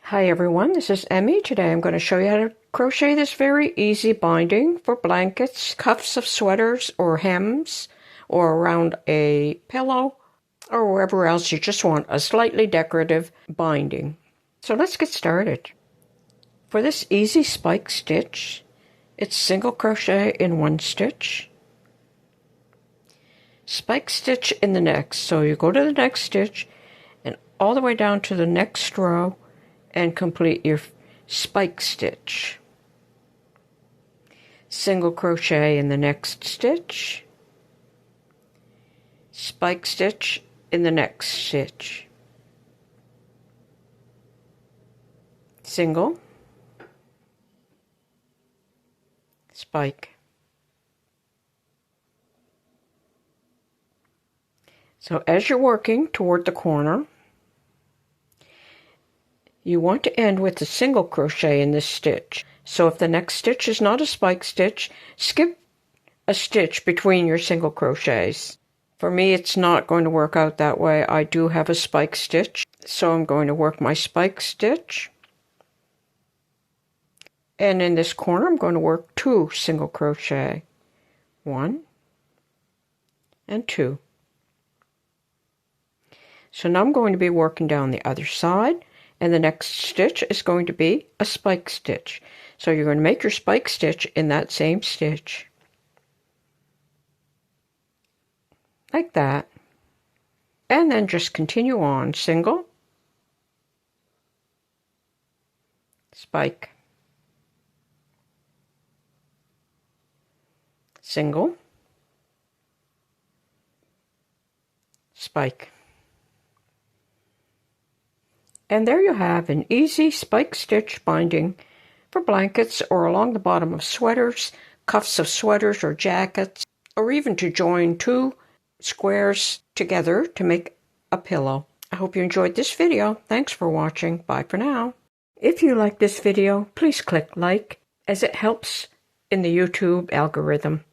Hi everyone, this is Emmy. Today I'm going to show you how to crochet this very easy binding for blankets, cuffs of sweaters or hems, or around a pillow, or wherever else you just want a slightly decorative binding. So let's get started. For this easy spike stitch, it's single crochet in one stitch, spike stitch in the next. So you go to the next stitch and all the way down to the next row and complete your spike stitch. Single crochet in the next stitch, spike stitch in the next stitch, single, spike. So as you're working toward the corner, you want to end with a single crochet in this stitch. So if the next stitch is not a spike stitch, skip a stitch between your single crochets. For me, it's not going to work out that way. I do have a spike stitch, so I'm going to work my spike stitch. And in this corner, I'm going to work 2 single crochet. 1 and 2. So now I'm going to be working down the other side. And the next stitch is going to be a spike stitch. So you're going to make your spike stitch in that same stitch. Like that. And then just continue on. Single, spike, single, spike. And there you have an easy spike stitch binding for blankets or along the bottom of sweaters, cuffs of sweaters or jackets, or even to join 2 squares together to make a pillow. I hope you enjoyed this video. Thanks for watching. Bye for now. If you like this video, please click like, as it helps in the YouTube algorithm.